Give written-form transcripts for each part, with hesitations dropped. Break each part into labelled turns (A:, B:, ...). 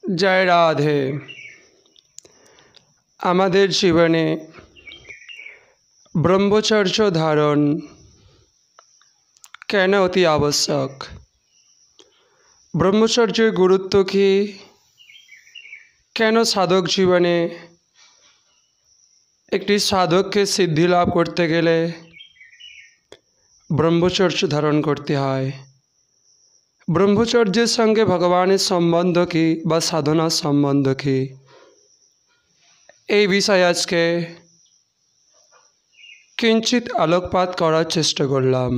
A: जय राधे। आमादेर जीवने ब्रह्मचर्य धारण केन अति आवश्यक, ब्रह्मचर्येर गुरुत्व की, केन साधक जीवने एक साधक के सिद्धि लाभ करते गेले ब्रह्मचर्य धारण करते हैं। ब्रह्मचर्य संगे भगवान सम्बन्ध की बा साधना सम्बन्ध की এই বিষয়ে আজকে কিঞ্চিত আলোকপাত করার চেষ্টা করলাম।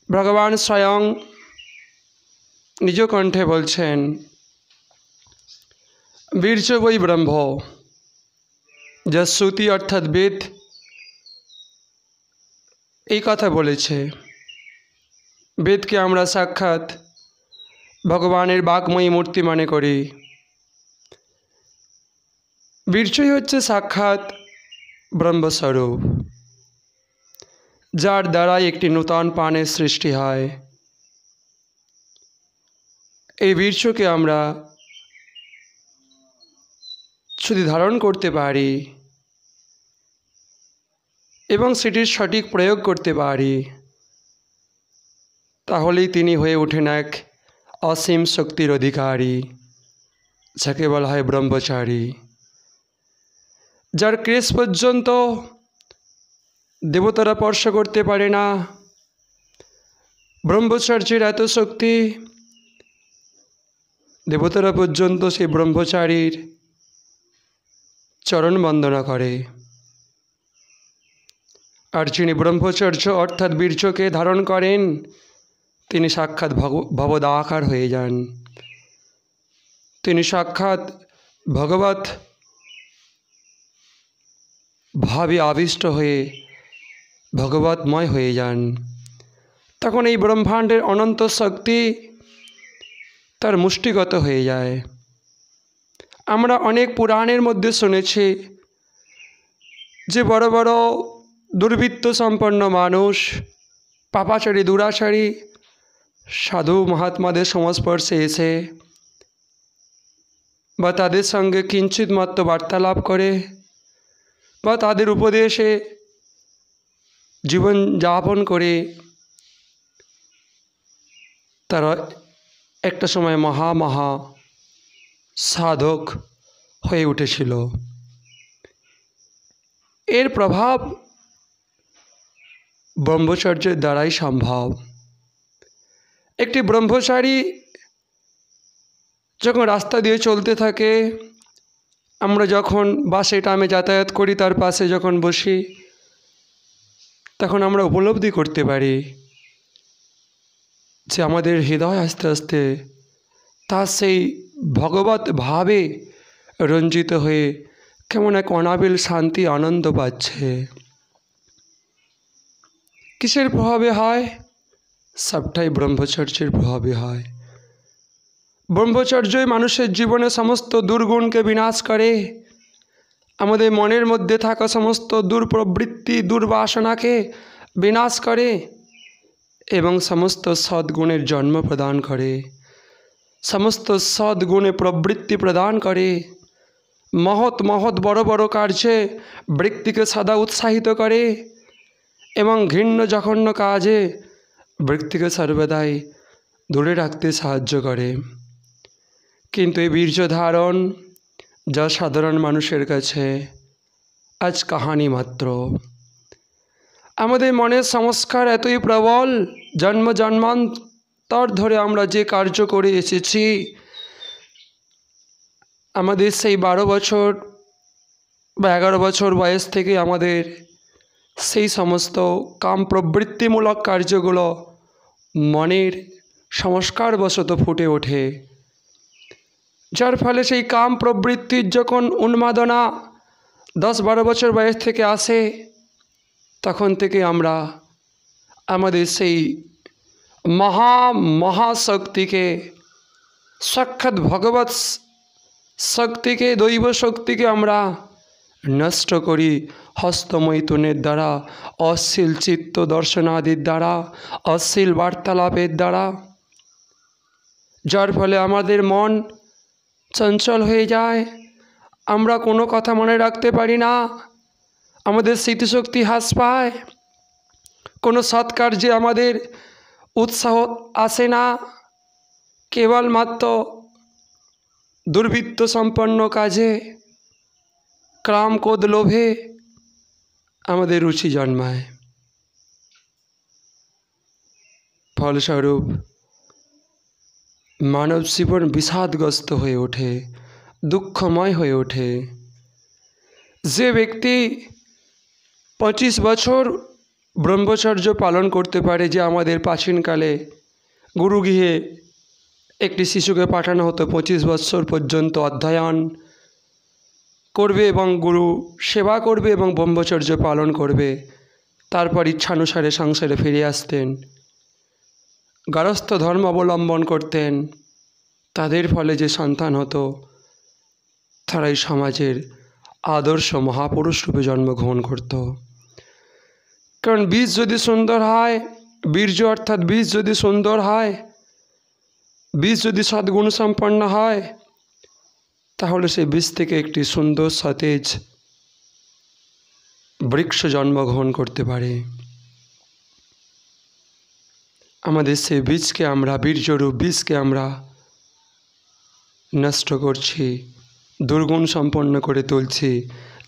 A: ভগবান স্বয়ং নিজ কণ্ঠে বলছেন, বীর্য বৈ ব্রহ্ম, যা শ্রুতি অর্থাৎ বেদ এই কথা বলেছে। বেদকে আমরা সাক্ষাৎ ভগবানের বাক্ময়ী মূর্তি মনে করি। বীর্যই হচ্ছে সাক্ষাৎ ব্রহ্মস্বরূপ, যার দ্বারাই একটি নূতন প্রাণের সৃষ্টি হয়। এই বীর্যকে আমরা যদি ধারণ করতে পারি এবং সেটির সঠিক প্রয়োগ করতে পারি, তাহলেই তিনি হয়ে ওঠেন এক অসীম শক্তির অধিকারী, যাকে বলা হয় ব্রহ্মচারী, যার কেশ পর্যন্ত দেবতারা স্পর্শ করতে পারে না। ব্রহ্মচর্যের এত শক্তি, দেবতারা পর্যন্ত সেই ব্রহ্মচারীর চরণ বন্দনা করে। আর যিনি ব্রহ্মচর্য অর্থাৎ বীর্যকে ধারণ করেন, তিনি সাক্ষাৎ ভবদাকার হয়ে যান। তিনি সাক্ষাৎ ভগবত ভাবে আবিষ্ট হয়ে ভগবতময় হয়ে যান। তখন এই ব্রহ্মাণ্ডের অনন্ত শক্তি তার মুষ্টিগত হয়ে যায়। আমরা অনেক পুরাণের মধ্যে শুনেছি যে বড় বড় দুর্বৃত্ত সম্পন্ন মানুষ, পাপাচারী দুরাচারী সাধু মহাত্মাদের সংস্পর্শে এসে বা তাদের সঙ্গে কিঞ্চিত মাত্র বার্তালাপ করে বা তাদের উপদেশে জীবন যাপন করে তারা একটা সময় মহা সাধক হয়ে উঠেছিল। এর প্রভাব ব্রহ্মচর্যের দ্বারাই সম্ভব। একটি ব্রহ্মচারী যখন রাস্তা দিয়ে চলতে থাকে, আমরা যখন বাসে ট্রামে যাতায়াত করি, তার পাশে যখন বসি, তখন আমরা উপলব্ধি করতে পারি যে আমাদের হৃদয় আস্তে আস্তে তার সেই ভগবত ভাবে রঞ্জিত হয়ে কেমন এক অনাবিল শান্তি আনন্দ পাচ্ছে। কিসের প্রভাবে হয়? সবটাই ব্রহ্মচর্যের প্রভাবে হয়। ব্রহ্মচর্যই মানুষের জীবনে সমস্ত দুর্গুণকে বিনাশ করে, আমাদের মনের মধ্যে থাকা সমস্ত দুর্প্রবৃত্তি দুর্বাসনাকে বিনাশ করে এবং সমস্ত সদ্গুণের জন্ম প্রদান করে, সমস্ত সদ্গুণে প্রবৃত্তি প্রদান করে, মহৎ মহৎ বড় বড় কার্যে ব্যক্তিকে সদা উৎসাহিত করে এবং ঘৃণ্য জঘন্য কাজে ব্যক্তিকে সর্বদাই দূরে রাখতে সাহায্য করে। কিন্তু এই বীর্য ধারণ, যা সাধারণ মানুষের কাছে আজ কাহানি মাত্র। আমাদের মনের সংস্কার এতই প্রবল, জন্ম জন্মান্তর ধরে আমরা যে কার্য করে এসেছি, আমাদের সেই 12 বছর বা 11 বছর বয়স থেকে আমাদের সেই সমস্ত কাম প্রবৃত্তিমূলক কার্যগুলো মনের সংস্কারবশত ফুটে ওঠে, যার ফলে সেই কাম প্রবৃত্তির যখন উন্মাদনা 10-12 বছর বয়স থেকে আসে, তখন থেকে আমরা আমাদের সেই মহাশক্তিকে, সাক্ষাৎ ভগবত শক্তিকে, দৈব শক্তিকে আমরা নষ্ট করি হস্তমৈথুনের দ্বারা, অশ্লীল চিত্ত দর্শনাদির দ্বারা, অশ্লীল বার্তালাপের দ্বারা, যার ফলে আমাদের মন চঞ্চল হয়ে যায়, আমরা কোনো কথা মনে রাখতে পারি না, আমাদের স্মৃতিশক্তি হ্রাস পায়, কোনো সৎকার্যে আমাদের উৎসাহ আসে না, কেবলমাত্র দুর্বৃত্ত সম্পন্ন কাজে কাম ক্রোধ লোভে আমাদের রুচি জন্মায়। ফলস্বরূপ মানব জীবন বিষাদগ্রস্ত হয়ে ওঠে, দুঃখময় হয়ে ওঠে। যে ব্যক্তি 25 বছর ব্রহ্মচর্য পালন করতে পারে, যে আমাদের প্রাচীনকালে গুরুগৃহে একটি শিশুকে পাঠানো হতো 25 বছর পর্যন্ত অধ্যয়ন করবে এবং গুরু সেবা করবে এবং ব্রহ্মচর্য পালন করবে, তারপর ইচ্ছানুসারে সংসারে ফিরে আসতেন, গারস্থ ধর্ম অবলম্বন করতেন। তাদের ফলে যে সন্তান হতো তারাই সমাজের আদর্শ মহাপুরুষ রূপে জন্মগ্রহণ করত। কারণ বীজ যদি সুন্দর হয়, বীর্য অর্থাৎ বীজ যদি সুন্দর হয়, বীজ যদি সদ্গুণ সম্পন্ন হয়, তাহলে সেই বীজ থেকে একটি সুন্দর সতেজ বৃক্ষ জন্মগ্রহণ করতে পারে। আমাদের সেই বীজকে আমরা, বীর্যরূপ বীজকে আমরা নষ্ট করছি, দুর্গুণ সম্পন্ন করে তুলছি,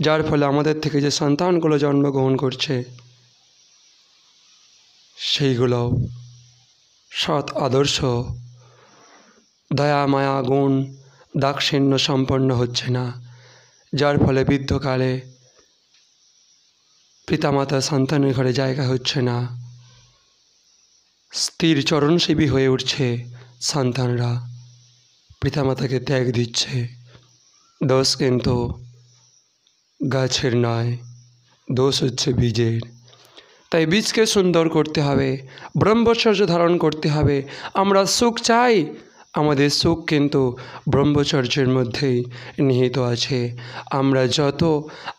A: যার ফলে আমাদের থেকে যে সন্তানগুলো জন্মগ্রহণ করছে সেইগুলো সৎ আদর্শ, দয়া মায়া গুণ দাক্ষিণ্য সম্পন্ন হচ্ছে না, যার ফলে বৃদ্ধকালে পিতামাতা সন্তানের ঘরে জায়গা হচ্ছে না, স্থির চরণসেবী হয়ে উঠছে সন্তানরা, পিতামাতাকে ত্যাগ দিচ্ছে। দোষ কিন্তু গাছের নয়, দোষ হচ্ছে বীজের। তাই বীজকে সুন্দর করতে হবে, ব্রহ্মচর্য ধারণ করতে হবে। আমরা সুখ চাই, আমাদের সুখ কিন্তু ব্রহ্মচর্যের মধ্যেই নিহিত আছে। আমরা যত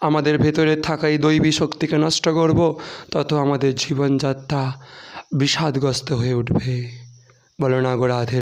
A: আমাদের ভেতরে থাকা এই দৈবী শক্তিকে নষ্ট করব, তত আমাদের জীবনযাত্রা বিষাদগ্রস্ত হয়ে উঠবে। বলো না গো রাধে।